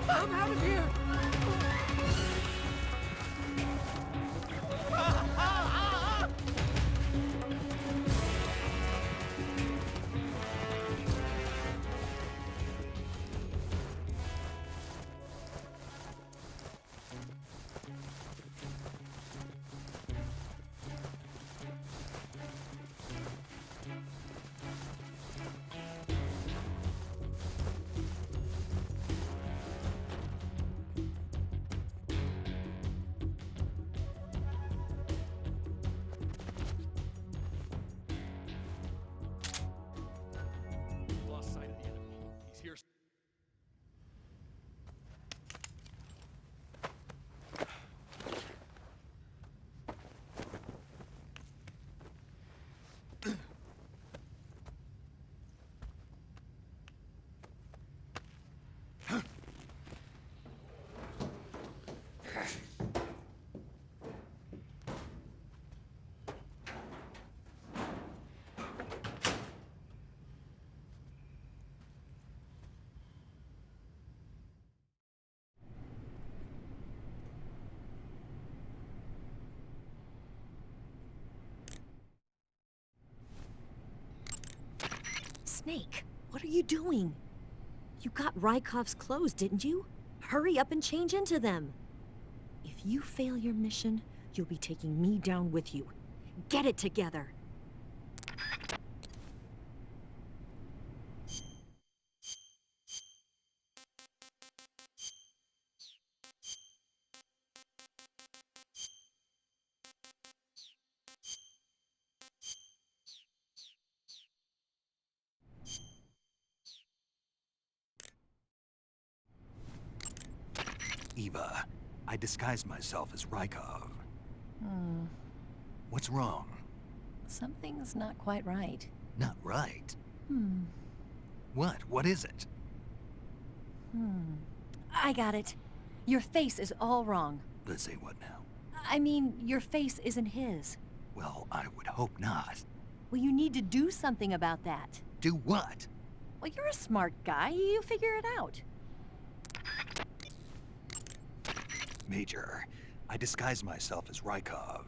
I'm out of here! Lost sight of the enemy. He's here. Snake, what are you doing? You got Rykov's clothes, didn't you? Hurry up and change into them. If you fail your mission, you'll be taking me down with you. Get it together. Eva, I disguised myself as Rykov. What's wrong? Something's not quite right. Not right. What? What is it? I got it. Your face is all wrong. Let's say what now? I mean, your face isn't his. Well, I would hope not. Well, you need to do something about that. Do what? Well, you're a smart guy. You figure it out. Major, I disguised myself as Rykov.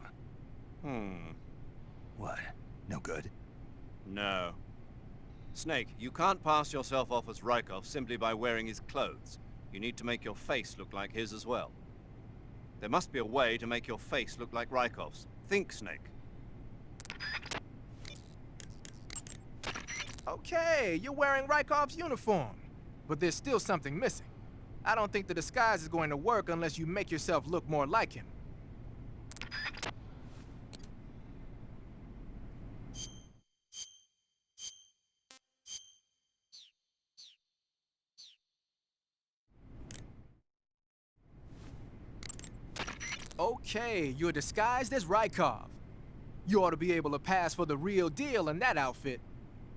What? No good? No. Snake, you can't pass yourself off as Rykov simply by wearing his clothes. You need to make your face look like his as well. There must be a way to make your face look like Rykov's. Think, Snake. Okay, you're wearing Rykov's uniform. But there's still something missing. I don't think the disguise is going to work unless you make yourself look more like him. Okay, you're disguised as Rykov. You ought to be able to pass for the real deal in that outfit.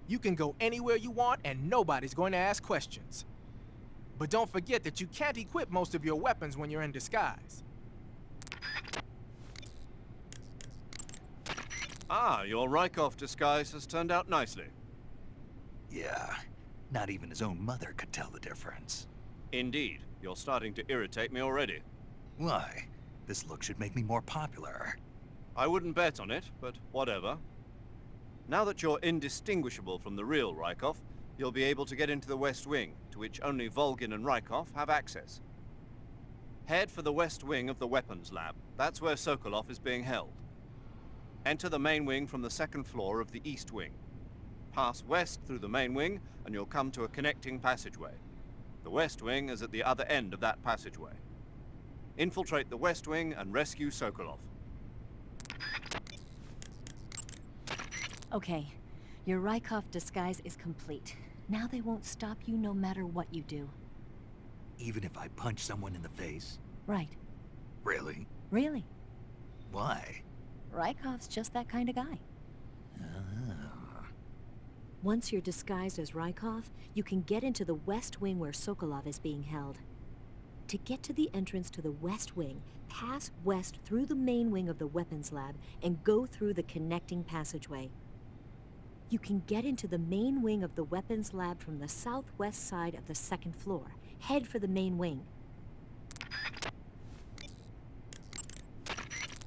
You can go anywhere you want and nobody's going to ask questions. But don't forget that you can't equip most of your weapons when you're in disguise. Ah, your Rykov disguise has turned out nicely. Yeah, not even his own mother could tell the difference. Indeed, you're starting to irritate me already. Why? This look should make me more popular. I wouldn't bet on it, but whatever. Now that you're indistinguishable from the real Rykov, you'll be able to get into the West Wing, to which only Volgin and Rykov have access. Head for the West Wing of the Weapons Lab. That's where Sokolov is being held. Enter the main wing from the second floor of the East Wing. Pass west through the main wing, and you'll come to a connecting passageway. The West Wing is at the other end of that passageway. Infiltrate the West Wing and rescue Sokolov. Okay, your Rykov disguise is complete. Now they won't stop you no matter what you do. Even if I punch someone in the face? Right. Really? Really. Why? Rykov's just that kind of guy. Oh. Once you're disguised as Rykov, you can get into the West Wing where Sokolov is being held. To get to the entrance to the West Wing, pass west through the main wing of the Weapons Lab and go through the connecting passageway. You can get into the main wing of the weapons lab from the southwest side of the second floor. Head for the main wing.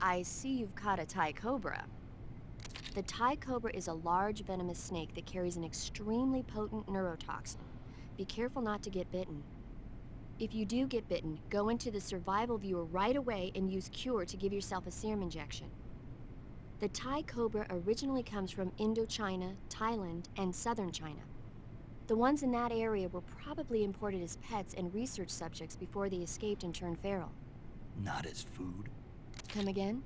I see you've caught a Thai cobra. The Thai cobra is a large venomous snake that carries an extremely potent neurotoxin. Be careful not to get bitten. If you do get bitten, go into the survival viewer right away and use Cure to give yourself a serum injection. The Thai cobra originally comes from Indochina, Thailand, and southern China. The ones in that area were probably imported as pets and research subjects before they escaped and turned feral. Not as food? Come again?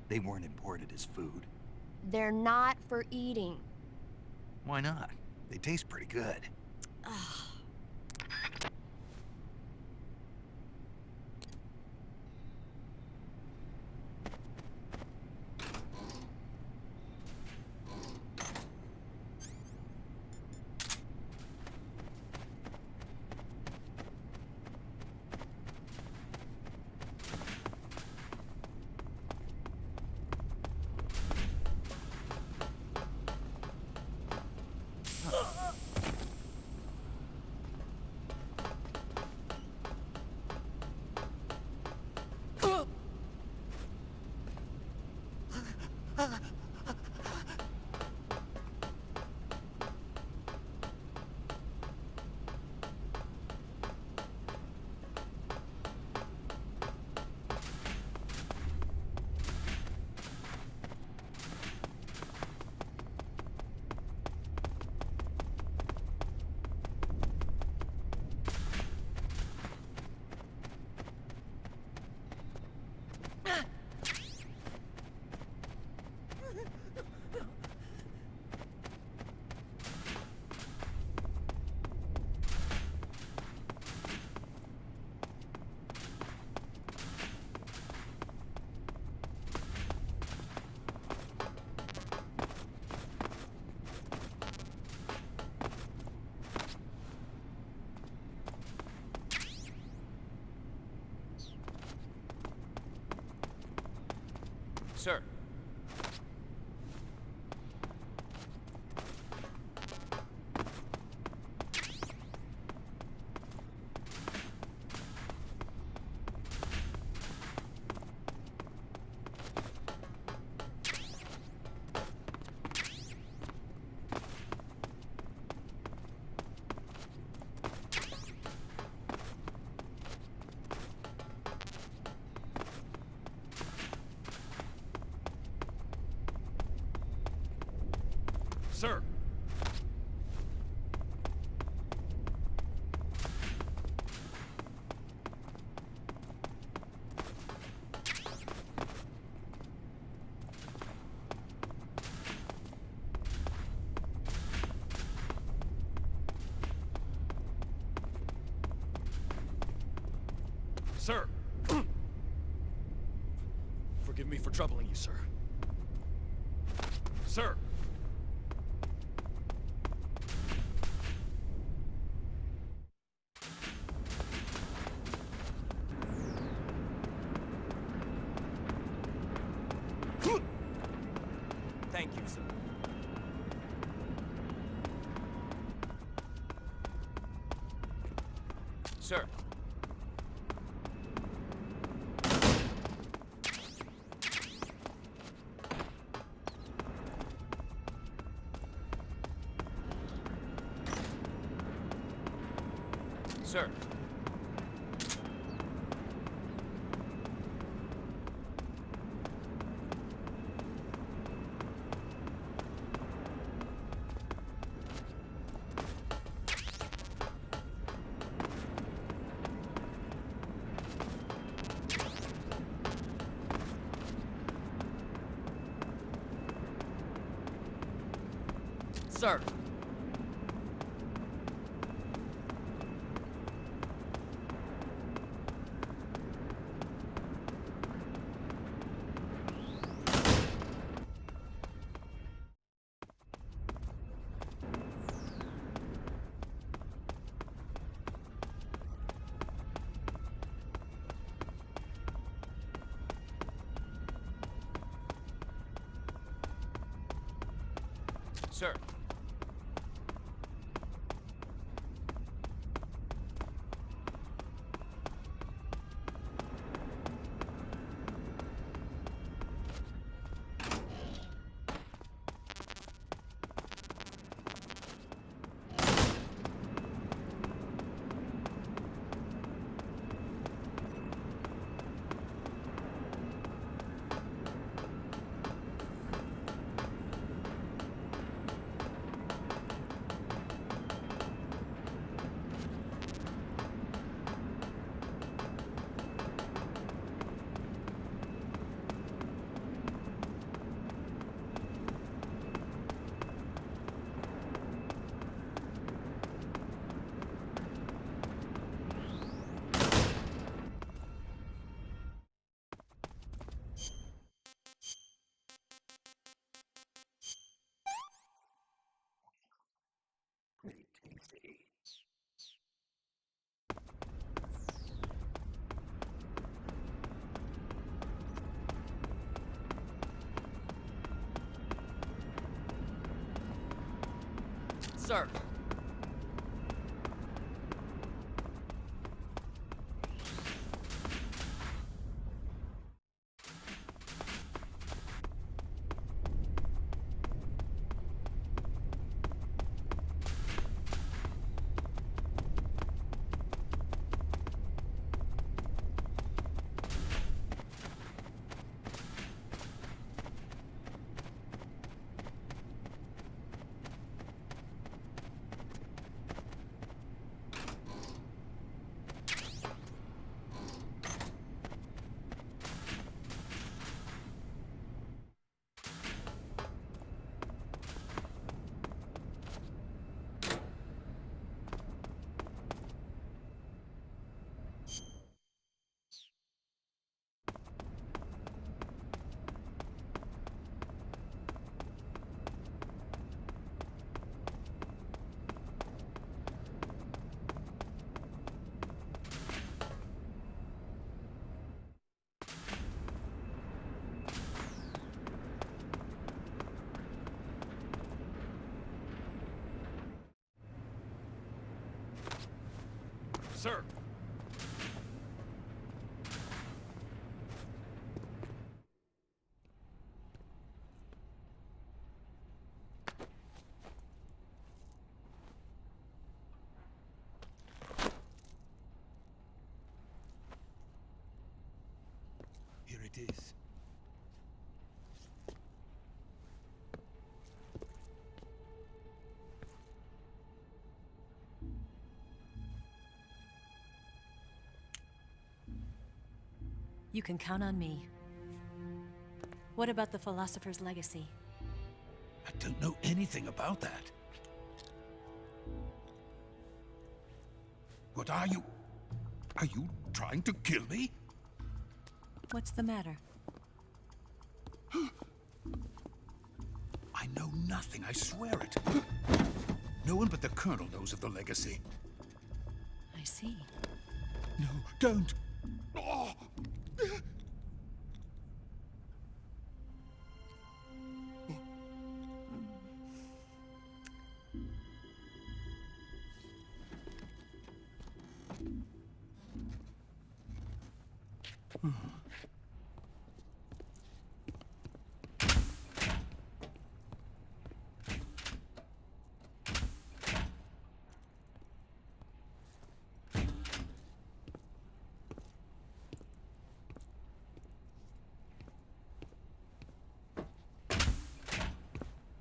They weren't imported as food. They're not for eating. Why not? They taste pretty good. Ugh. Sir. Sir. Sir. Forgive me for troubling you, sir. Sir. Thank you, sir. Sir. Sir. Sir. Sir. Sir! Sir! Here it is. You can count on me. What about the philosopher's legacy? I don't know anything about that. What are you? Are you trying to kill me? What's the matter? I know nothing, I swear it. No one but the Colonel knows of the legacy. I see. No, don't! Oh.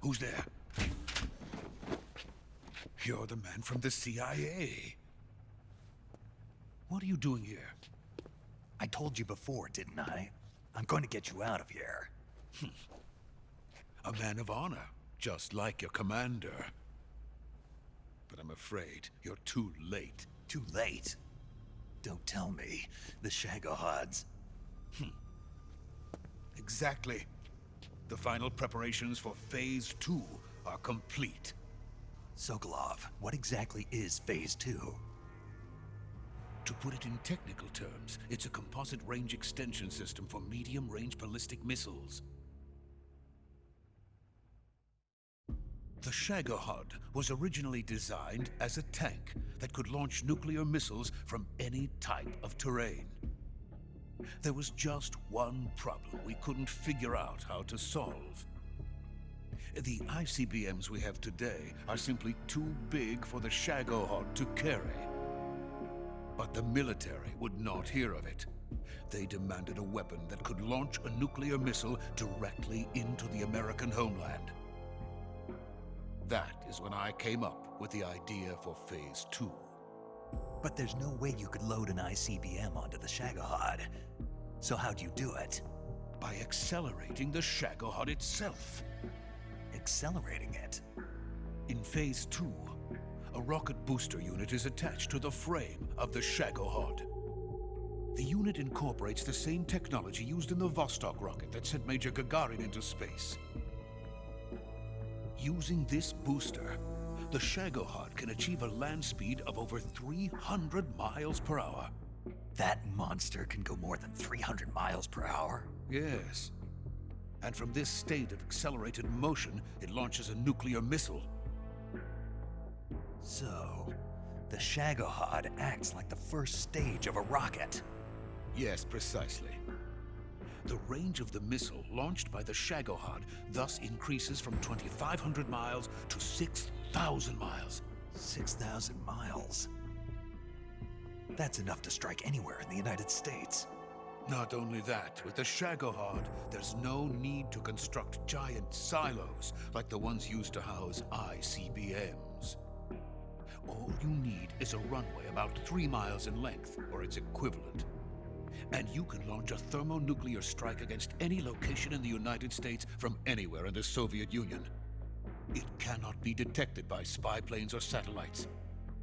Who's there? You're the man from the CIA. What are you doing here? I told you before, didn't I? I'm going to get you out of here. A man of honor, just like your commander. But I'm afraid you're too late. Too late? Don't tell me. The Shagohods. Exactly. The final preparations for Phase 2 are complete. Sokolov, what exactly is Phase 2? To put it in technical terms, it's a composite range extension system for medium-range ballistic missiles. The Shagohod was originally designed as a tank that could launch nuclear missiles from any type of terrain. There was just one problem we couldn't figure out how to solve. The ICBMs we have today are simply too big for the Shagohod to carry. But the military would not hear of it. They demanded a weapon that could launch a nuclear missile directly into the American homeland. That is when I came up with the idea for Phase 2. But there's no way you could load an ICBM onto the Shagohod. So how'd you do it? By accelerating the Shagohod itself. Accelerating it? In Phase 2, a rocket booster unit is attached to the frame of the Shagohod. The unit incorporates the same technology used in the Vostok rocket that sent Major Gagarin into space. Using this booster, The Shagohod can achieve a land speed of over 300 miles per hour. That monster can go more than 300 miles per hour? Yes. And from this state of accelerated motion, it launches a nuclear missile. So, the Shagohod acts like the first stage of a rocket. Yes, precisely. The range of the missile launched by the Shagohod thus increases from 2,500 miles to 6,000 miles. 6,000 miles? That's enough to strike anywhere in the United States. Not only that, with the Shagohod, there's no need to construct giant silos like the ones used to house ICBMs. All you need is a runway about 3 miles in length, or its equivalent. And you can launch a thermonuclear strike against any location in the United States from anywhere in the Soviet Union. It cannot be detected by spy planes or satellites.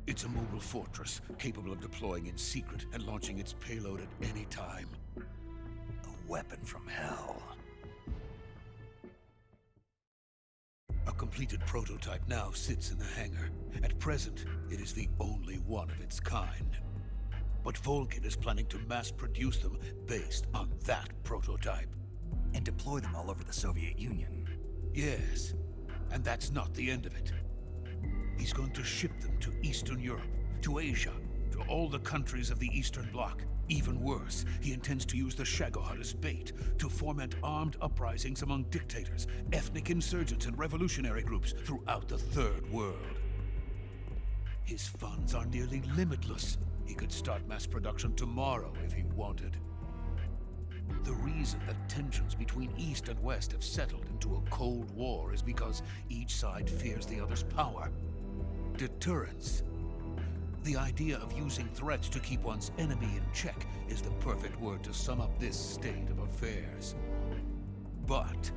It's a mobile fortress, capable of deploying in secret and launching its payload at any time. A weapon from hell. A completed prototype now sits in the hangar. At present, it is the only one of its kind. But Volgin is planning to mass-produce them based on that prototype. And deploy them all over the Soviet Union. Yes, and that's not the end of it. He's going to ship them to Eastern Europe, to Asia, to all the countries of the Eastern Bloc. Even worse, he intends to use the Shagohod as bait to foment armed uprisings among dictators, ethnic insurgents, and revolutionary groups throughout the Third World. His funds are nearly limitless. He could start mass production tomorrow if he wanted. The reason that tensions between East and West have settled into a Cold War is because each side fears the other's power. Deterrence. The idea of using threats to keep one's enemy in check is the perfect word to sum up this state of affairs. But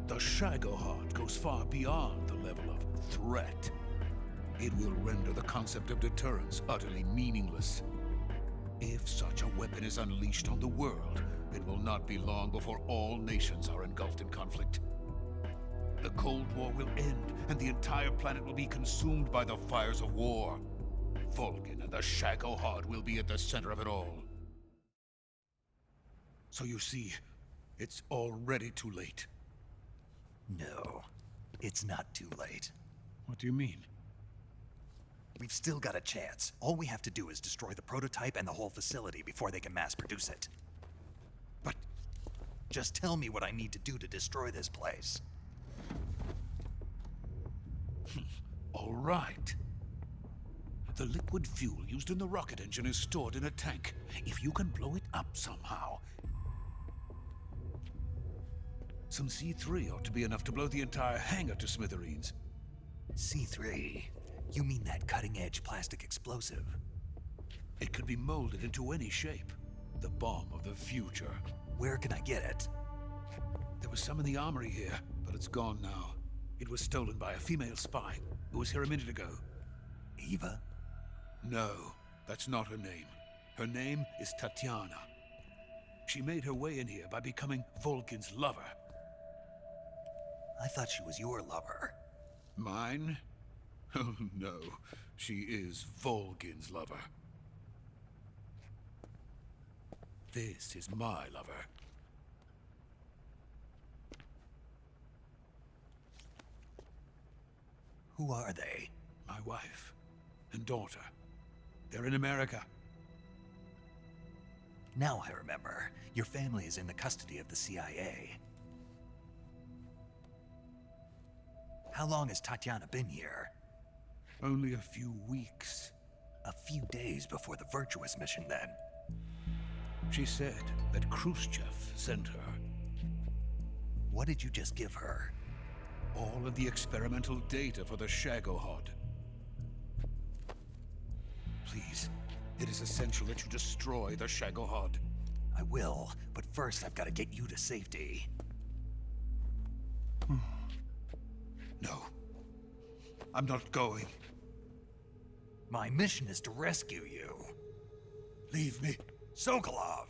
the Shagohod goes far beyond the level of threat. It will render the concept of deterrence utterly meaningless. If such a weapon is unleashed on the world, it will not be long before all nations are engulfed in conflict. The Cold War will end, and the entire planet will be consumed by the fires of war. Volgin and the Shagohod will be at the center of it all. So you see, it's already too late. No, it's not too late. What do you mean? We've still got a chance. All we have to do is destroy the prototype and the whole facility before they can mass produce it. But just tell me what I need to do to destroy this place. all right. The liquid fuel used in the rocket engine is stored in a tank. If you can blow it up somehow... Some C3 ought to be enough to blow the entire hangar to smithereens. C3? You mean that cutting-edge plastic explosive? It could be molded into any shape. The bomb of the future. Where can I get it? There was some in the armory here, but it's gone now. It was stolen by a female spy who was here a minute ago. Eva? No, that's not her name. Her name is Tatiana. She made her way in here by becoming Volgin's lover. I thought she was your lover. Mine? Oh no, she is Volgin's lover. This is my lover. Who are they? My wife and daughter. They're in America. Now I remember. Your family is in the custody of the CIA. How long has Tatiana been here? Only a few weeks. A few days before the Virtuous mission, then. She said that Khrushchev sent her. What did you just give her? All of the experimental data for the Shagohod. Please, it is essential that you destroy the Shagohod. I will, but first I've got to get you to safety. No. I'm not going. My mission is to rescue you. Leave me. Sokolov!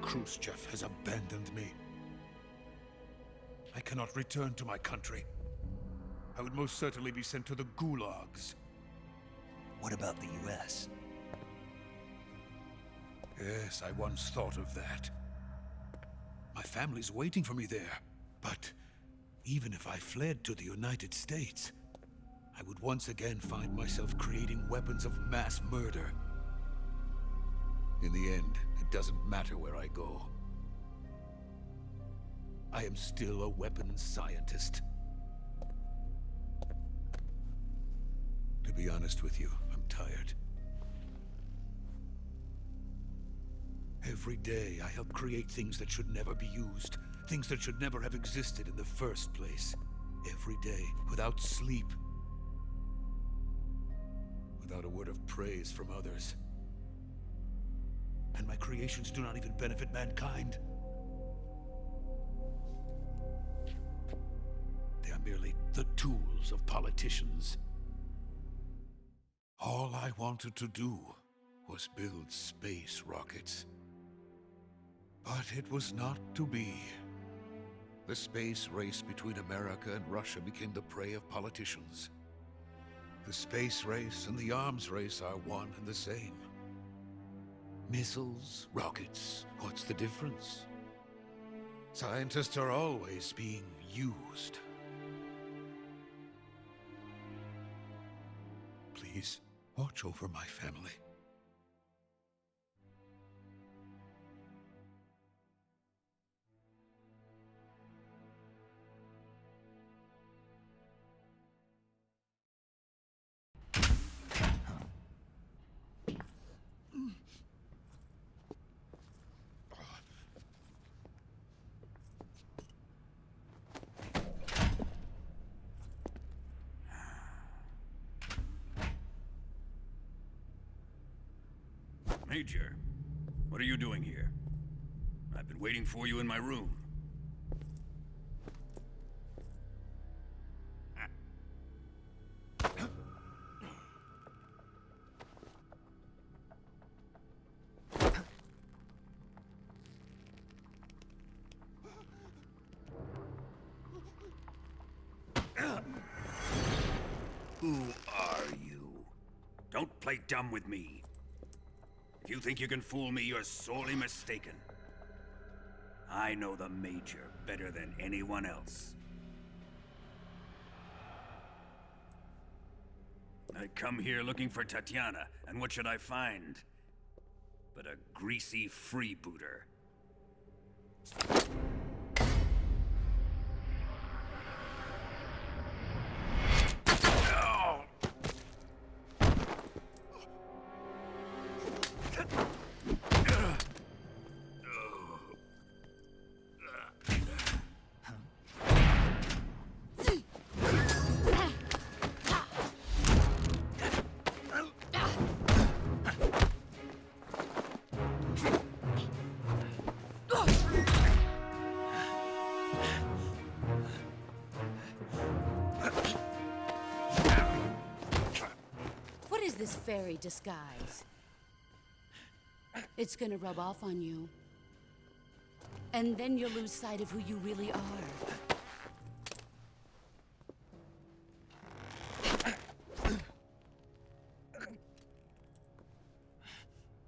Khrushchev has abandoned me. I cannot return to my country. I would most certainly be sent to the gulags. What about the US? Yes, I once thought of that. My family's waiting for me there. But even if I fled to the United States, I would once again find myself creating weapons of mass murder. In the end, it doesn't matter where I go. I am still a weapons scientist. To be honest with you, I'm tired. Every day, I help create things that should never be used. Things that should never have existed in the first place. Every day, without sleep. Without a word of praise from others. And my creations do not even benefit mankind. They are merely the tools of politicians. All I wanted to do was build space rockets. But it was not to be. The space race between America and Russia became the prey of politicians. The space race and the arms race are one and the same. Missiles, rockets, what's the difference? Scientists are always being used. Please, watch over my family. Major, what are you doing here? I've been waiting for you in my room. Who are you? Don't play dumb with me. If you think you can fool me, you're sorely mistaken. I know the Major better than anyone else. I come here looking for Tatiana, and what should I find? But a greasy freebooter. This fairy disguise. It's gonna rub off on you. And then you'll lose sight of who you really are.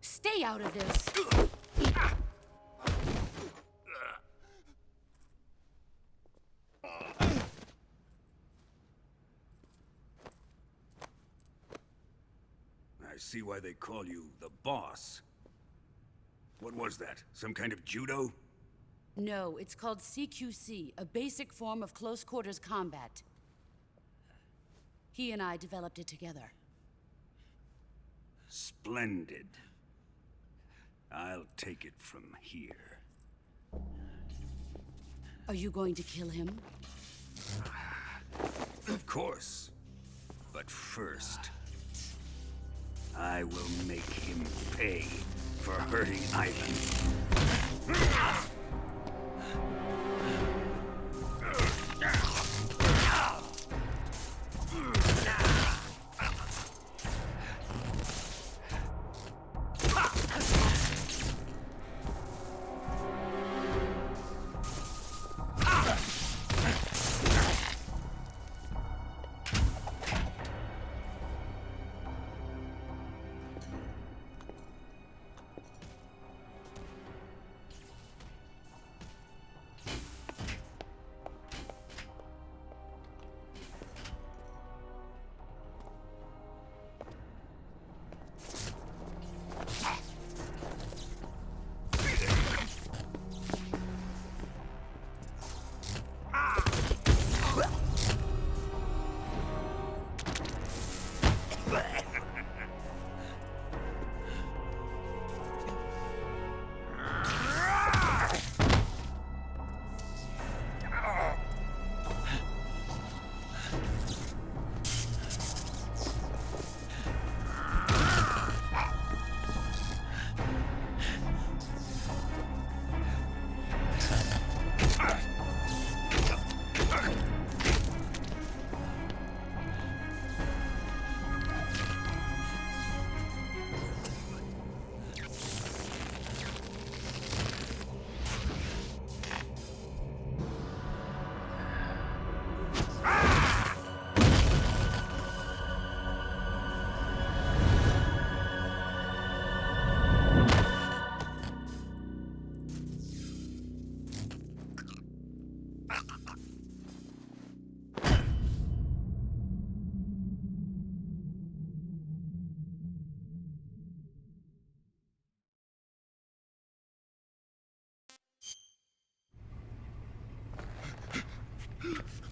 Stay out of this. I see why they call you the boss. What was that? Some kind of judo? No, it's called CQC, a basic form of close quarters combat. He and I developed it together. Splendid. I'll take it from here. Are you going to kill him? Of course. But first, I will make him pay for hurting Ivan.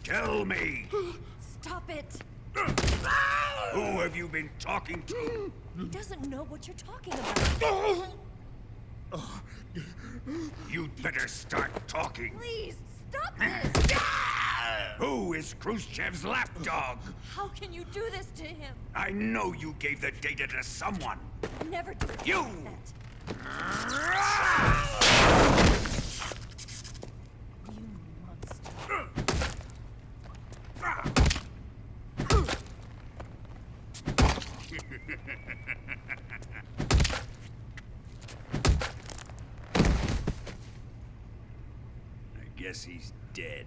Tell me! Stop it! Who have you been talking to? He doesn't know what you're talking about. You'd better start talking. Please, stop this! Who is Khrushchev's lapdog? How can you do this to him? I know you gave the data to someone. Never do You! that. You monster. I guess he's dead.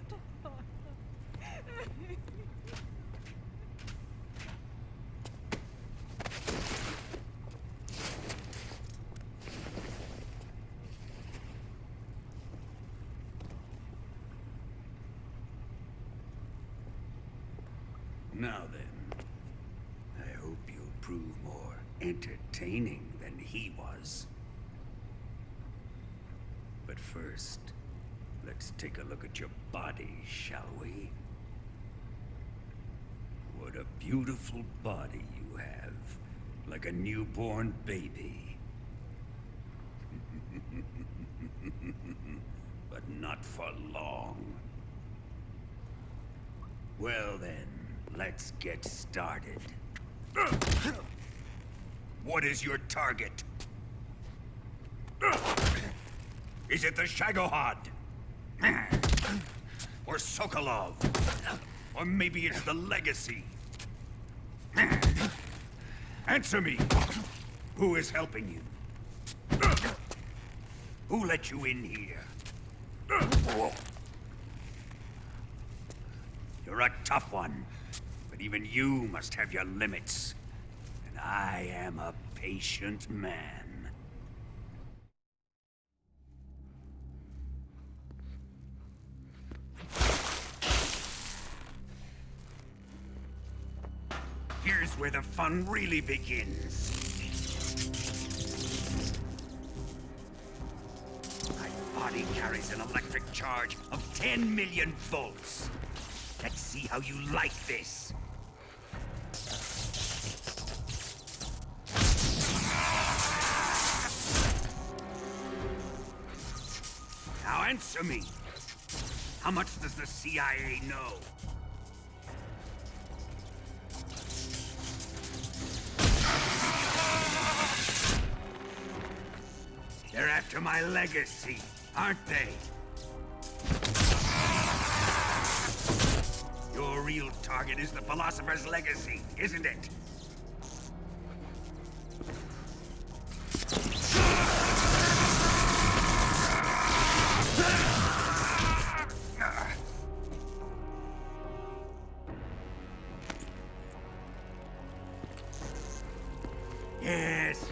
Now then, I hope you'll prove more entertaining than he was. But first, let's take a look at your body, shall we? What a beautiful body you have, like a newborn baby. But not for long. Well then, let's get started. What is your target? Is it the Shagohod? Or Sokolov? Or maybe it's the Legacy? Answer me! Who is helping you? Who let you in here? You're a tough one, but even you must have your limits. And I am a patient man. Here's where the fun really begins. My body carries an electric charge of 10 million volts. Let's see how you like this. Now answer me. How much does the CIA know? They're after my legacy, aren't they? Your real target is the Philosopher's Legacy, isn't it?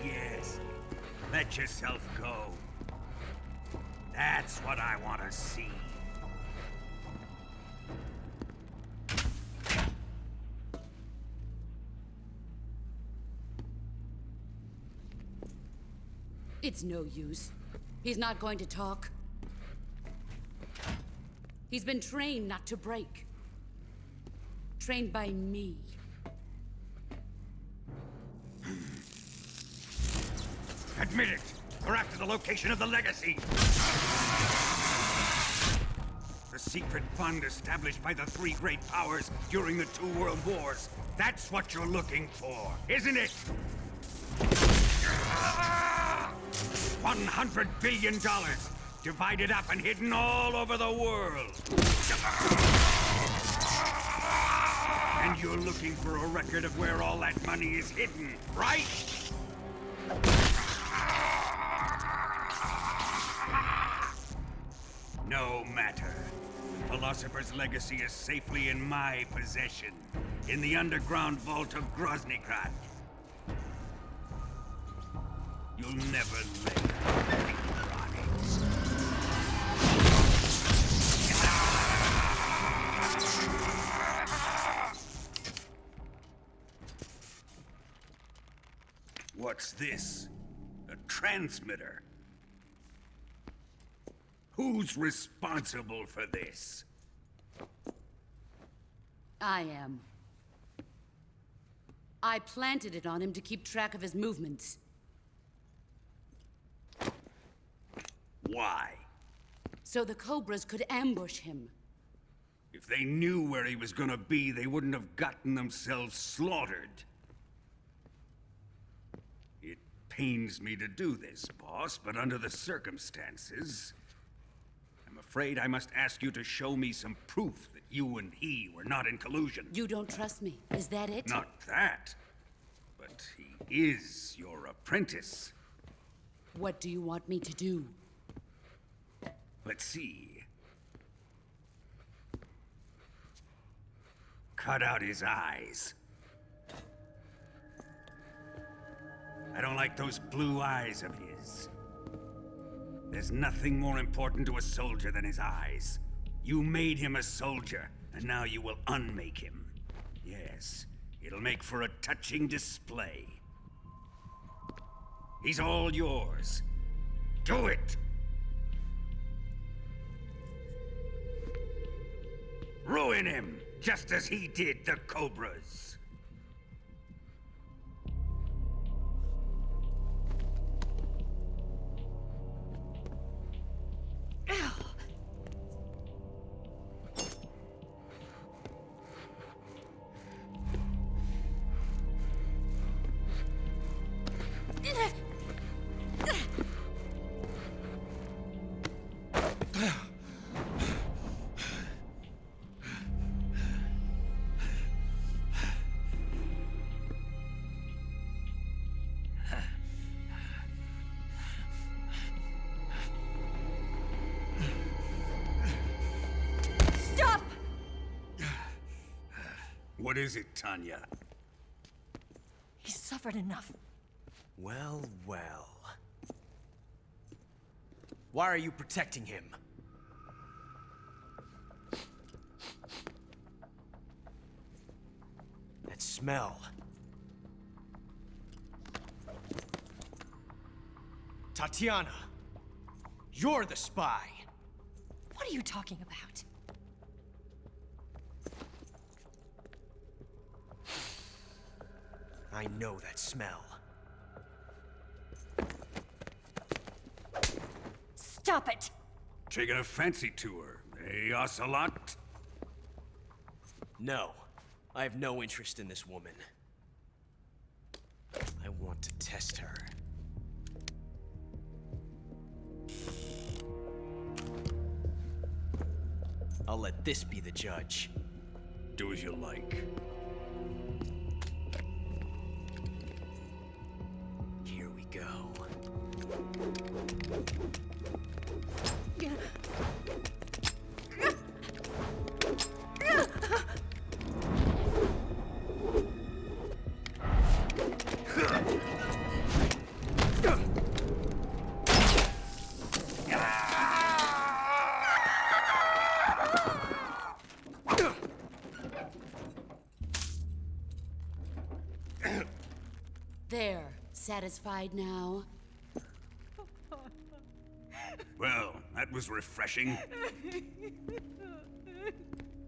Yes. Let yourself go. That's what I want to see. It's no use. He's not going to talk. He's been trained not to break. Trained by me. Admit it! We're after the location of the Legacy! The secret fund established by the three great powers during the 2 world wars. That's what you're looking for, isn't it? $100 billion, divided up and hidden all over the world. And you're looking for a record of where all that money is hidden, right? No matter. Philosopher's Legacy is safely in my possession, in the underground vault of Groznygrad. You'll never lay finger on it. What's this? A transmitter? Who's responsible for this? I am. I planted it on him to keep track of his movements. Why? So the Cobras could ambush him. If they knew where he was gonna be, they wouldn't have gotten themselves slaughtered. It pains me to do this, boss, but under the circumstances, I'm afraid I must ask you to show me some proof that you and he were not in collusion. You don't trust me, is that it? Not that, but he is your apprentice. What do you want me to do? Let's see. Cut out his eyes. I don't like those blue eyes of his. There's nothing more important to a soldier than his eyes. You made him a soldier, and now you will unmake him. Yes, it'll make for a touching display. He's all yours. Do it! Ruin him, just as he did the Cobras. Stop! What is it, Tanya? He's suffered enough. Well, well. Why are you protecting him? That smell. Tatiana, you're the spy. What are you talking about? I know that smell. Stop it! Taking a fancy to her, eh, Ocelot? No, I have no interest in this woman. I want to test her. I'll let this be the judge. Do as you like. Here we go. There, satisfied now? Well, that was refreshing.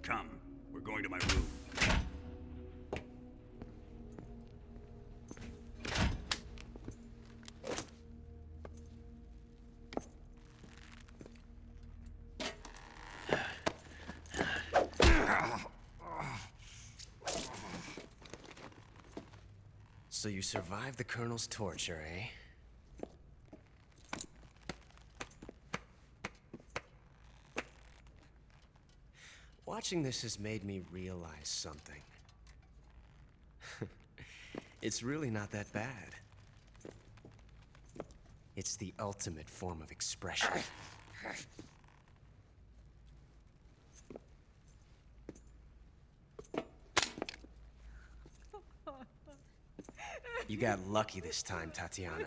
Come, we're going to my room. So you survived the Colonel's torture, eh? Watching this has made me realize something. It's really not that bad. It's the ultimate form of expression. You got lucky this time, Tatiana.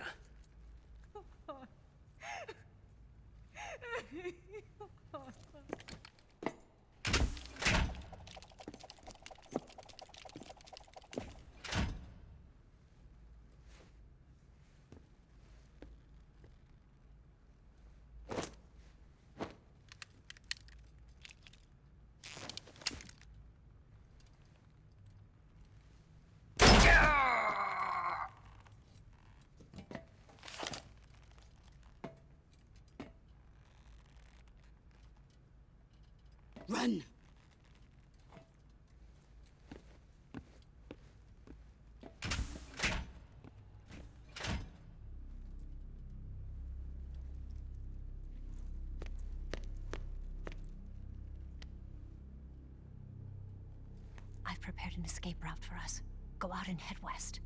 Run! I've prepared an escape route for us. Go out and head west.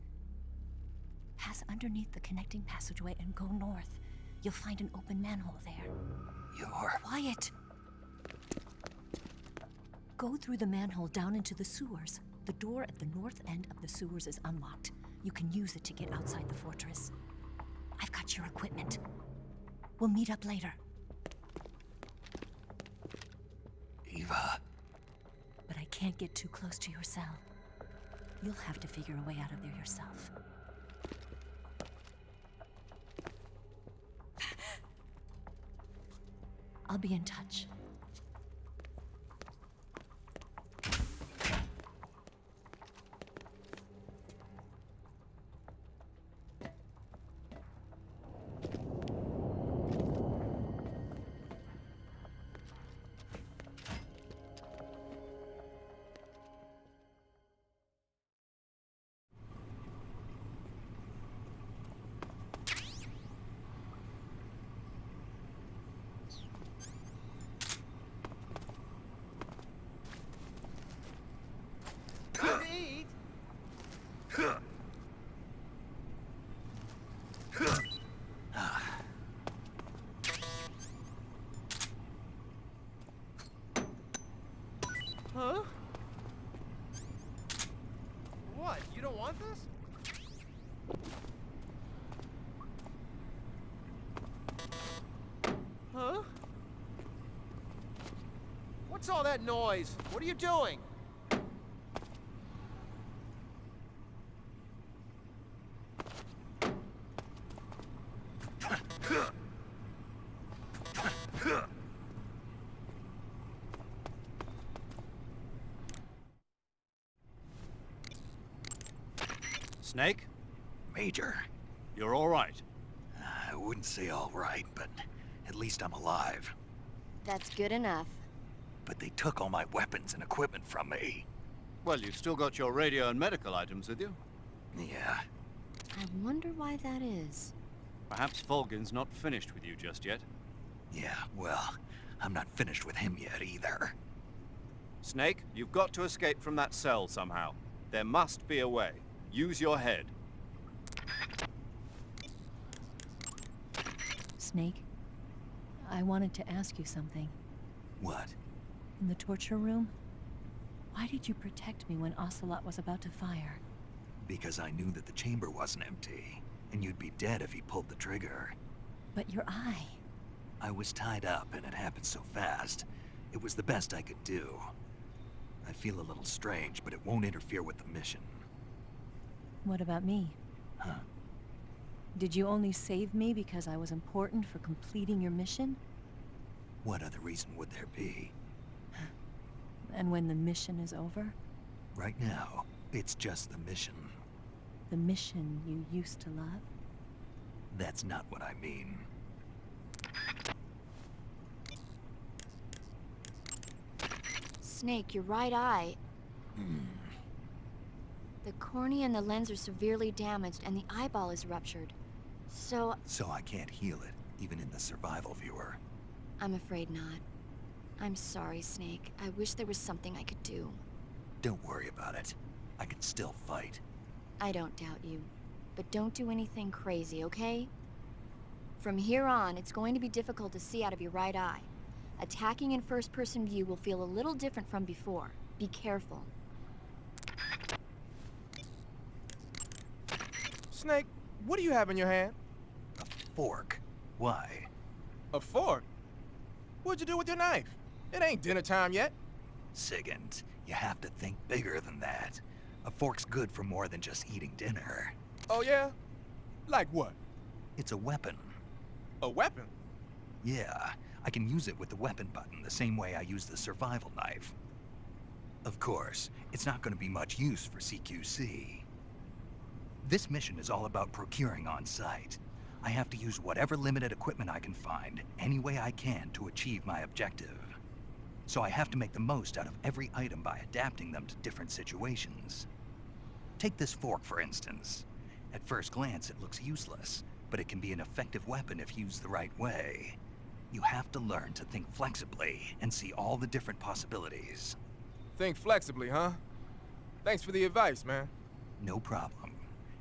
Pass underneath the connecting passageway and go north. You'll find an open manhole there. You're... Quiet! Go through the manhole down into the sewers. The door at the north end of the sewers is unlocked. You can use it to get outside the fortress. I've got your equipment. We'll meet up later. Eva... But I can't get too close to your cell. You'll have to figure a way out of there yourself. I'll be in touch. Huh? What? You don't want this? Huh? What's all that noise? What are you doing? Snake? Major. You're all right. I wouldn't say all right, but at least I'm alive. That's good enough. But they took all my weapons and equipment from me. Well, you've still got your radio and medical items with you. Yeah. I wonder why that is. Perhaps Volgin's not finished with you just yet. Yeah, well, I'm not finished with him yet either. Snake, you've got to escape from that cell somehow. There must be a way. Use your head. Snake, I wanted to ask you something. What? In the torture room, why did you protect me when Ocelot was about to fire? Because I knew that the chamber wasn't empty, and you'd be dead if he pulled the trigger. But your eye... I was tied up, and it happened so fast. It was the best I could do. I feel a little strange, but it won't interfere with the mission. What about me? Huh? Did you only save me because I was important for completing your mission? What other reason would there be? And when the mission is over? Right now, it's just the mission. The mission you used to love? That's not what I mean. Snake, your right eye. The cornea and the lens are severely damaged, and the eyeball is ruptured. So I can't heal it, even in the survival viewer. I'm afraid not. I'm sorry, Snake. I wish there was something I could do. Don't worry about it. I can still fight. I don't doubt you. But don't do anything crazy, okay? From here on, it's going to be difficult to see out of your right eye. Attacking in first-person view will feel a little different from before. Be careful. Snake, what do you have in your hand? A fork. Why? A fork? What'd you do with your knife? It ain't dinner time yet. Sigint, you have to think bigger than that. A fork's good for more than just eating dinner. Oh yeah? Like what? It's a weapon. A weapon? Yeah, I can use it with the weapon button the same way I use the survival knife. Of course, it's not going to be much use for CQC. This mission is all about procuring on site. I have to use whatever limited equipment I can find, any way I can, to achieve my objective. so I have to make the most out of every item by adapting them to different situations. Take this fork, for instance. At first glance, it looks useless, but it can be an effective weapon if used the right way. You have to learn to think flexibly and see all the different possibilities. Think flexibly, huh? Thanks for the advice, man. No problem.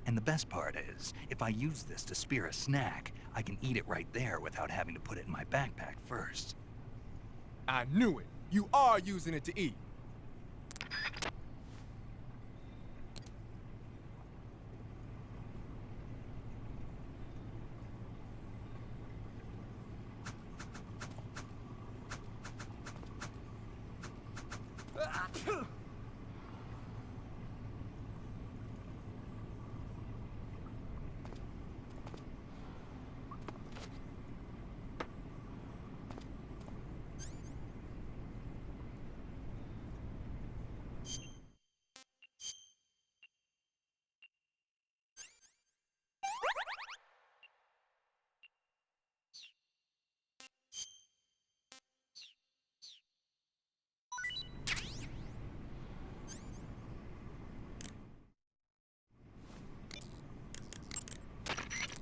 And the best part is, if I use this to spear a snack, I can eat it right there without having to put it in my backpack first. I knew it. You are using it to eat.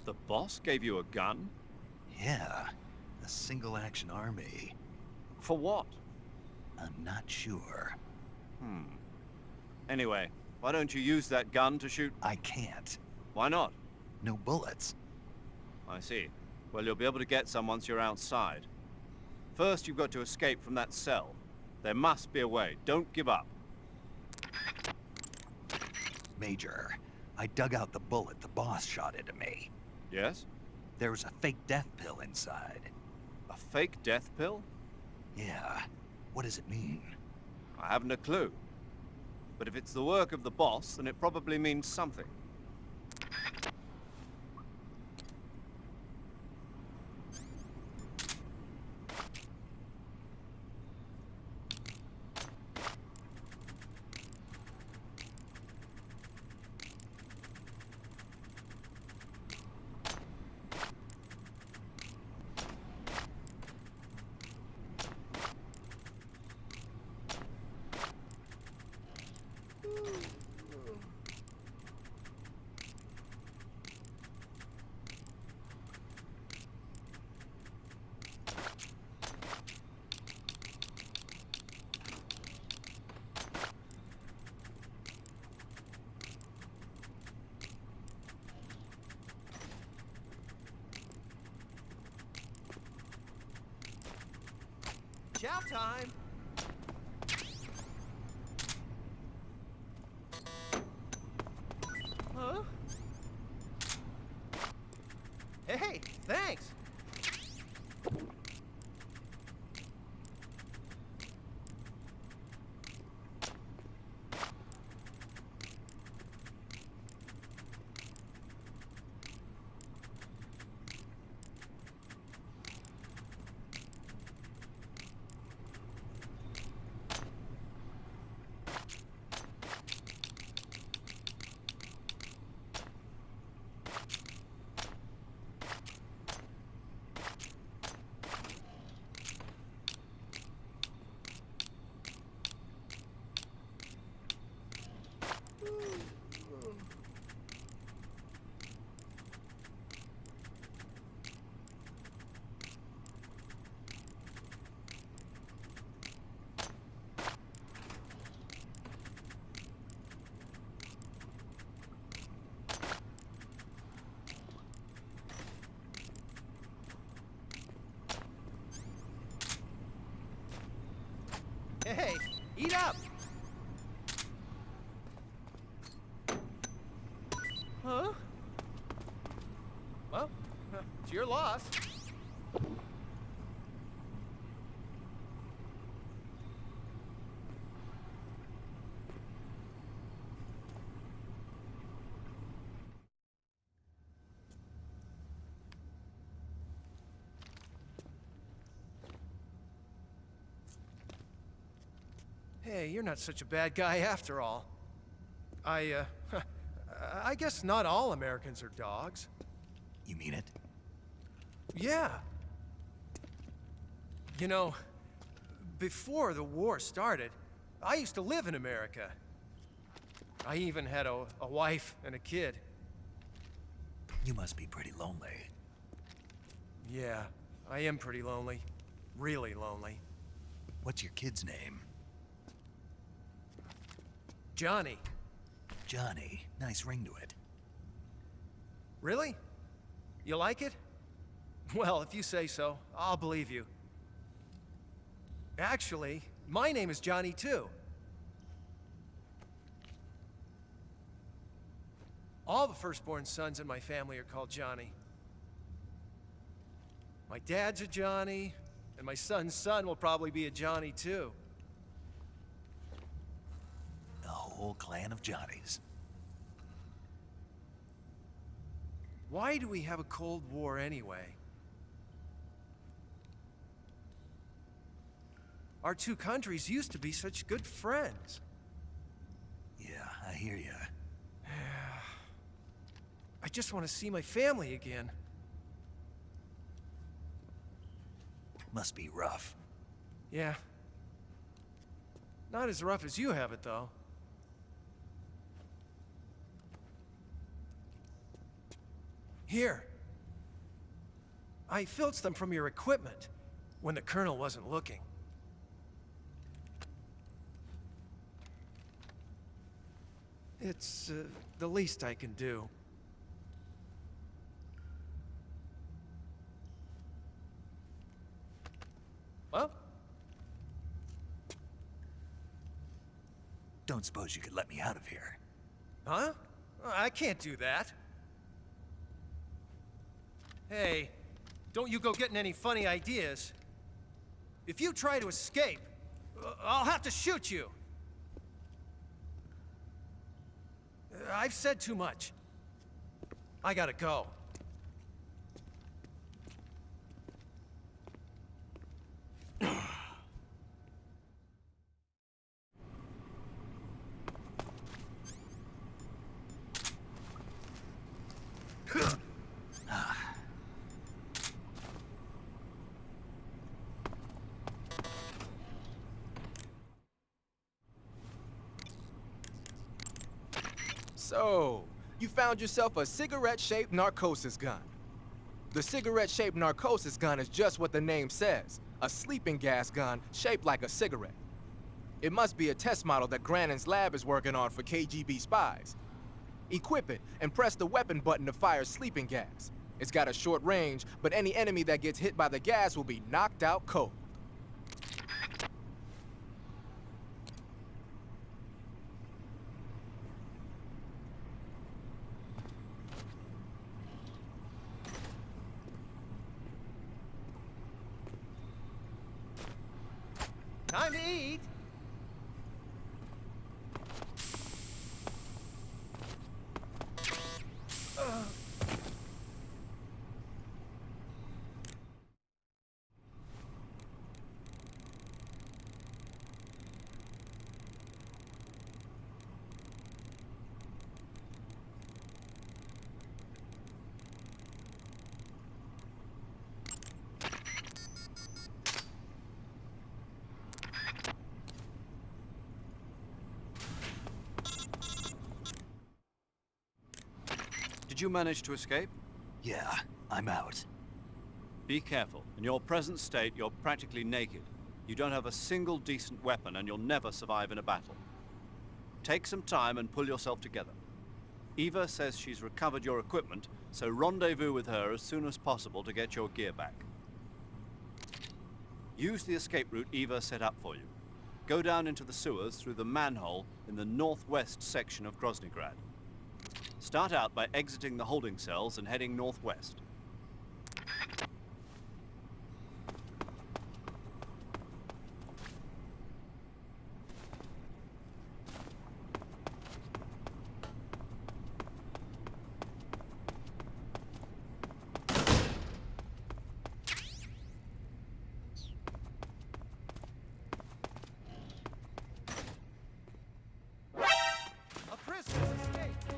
The boss gave you a gun? Yeah, a single-action army. For what? I'm not sure. Anyway, why don't you use that gun to shoot? I can't. Why not? No bullets. I see. Well, you'll be able to get some once you're outside. First, you've got to escape from that cell. There must be a way. Don't give up. Major, I dug out the bullet the boss shot into me. Yes? There was a fake death pill inside. A fake death pill? Yeah. What does it mean? I haven't a clue. But if it's the work of the boss, then it probably means something. Chow time! Huh? Hey, thanks! Hey, eat up! Huh? Well, it's your loss. Hey, you're not such a bad guy after all. I guess not all Americans are dogs. You mean it? Yeah. You know, before the war started, I used to live in America. I even had a wife and a kid. You must be pretty lonely. Yeah, I am pretty lonely. Really lonely. What's your kid's name? Johnny. Johnny. Nice ring to it. Really? You like it? Well, if you say so, I'll believe you. Actually, my name is Johnny too. All the firstborn sons in my family are called Johnny. My dad's a Johnny, and my son's son will probably be a Johnny too. A whole clan of Johnnies. Why do we have a Cold War anyway? Our two countries used to be such good friends. Yeah, I hear ya. I just want to see my family again. Must be rough. Yeah. Not as rough as you have it, though. Here. I filched them from your equipment when the Colonel wasn't looking. It's the least I can do. Well? Don't suppose you could let me out of here? Huh? I can't do that. Hey, don't you go getting any funny ideas. If you try to escape, I'll have to shoot you. I've said too much. I gotta go. So, you found yourself a cigarette-shaped narcosis gun. The cigarette-shaped narcosis gun is just what the name says, a sleeping gas gun shaped like a cigarette. It must be a test model that Grannon's lab is working on for KGB spies. Equip it and press the weapon button to fire sleeping gas. It's got a short range, but any enemy that gets hit by the gas will be knocked out cold. Time to eat! Did you manage to escape? Yeah, I'm out. Be careful. In your present state, you're practically naked. You don't have a single decent weapon, and you'll never survive in a battle. Take some time and pull yourself together. Eva says she's recovered your equipment, so rendezvous with her as soon as possible to get your gear back. Use the escape route Eva set up for you. Go down into the sewers through the manhole in the northwest section of Groznygrad. Start out by exiting the holding cells and heading northwest. A prisoner's escaped!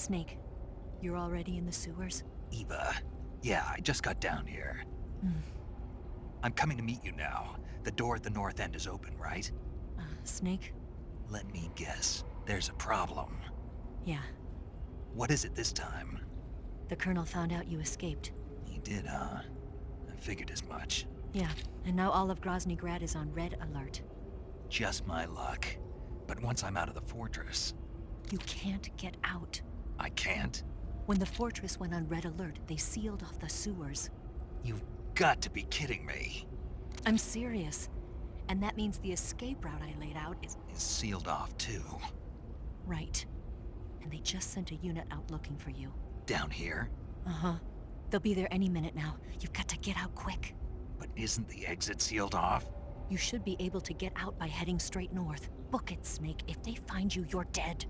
Snake, you're already in the sewers? Eva, yeah, I just got down here. I'm coming to meet you now. The door at the north end is open, right? Snake? Let me guess. There's a problem. Yeah. What is it this time? The Colonel found out you escaped. He did, huh? I figured as much. Yeah, and now all of Grozny Grad is on red alert. Just my luck. But once I'm out of the fortress... You can't get out. I can't? When the fortress went on red alert, they sealed off the sewers. You've got to be kidding me. I'm serious. And that means the escape route I laid out is sealed off, too. right. And they just sent a unit out looking for you. Down here? Uh-huh. They'll be there any minute now. You've got to get out quick. But isn't the exit sealed off? You should be able to get out by heading straight north. Book it, Snake. If they find you, you're dead.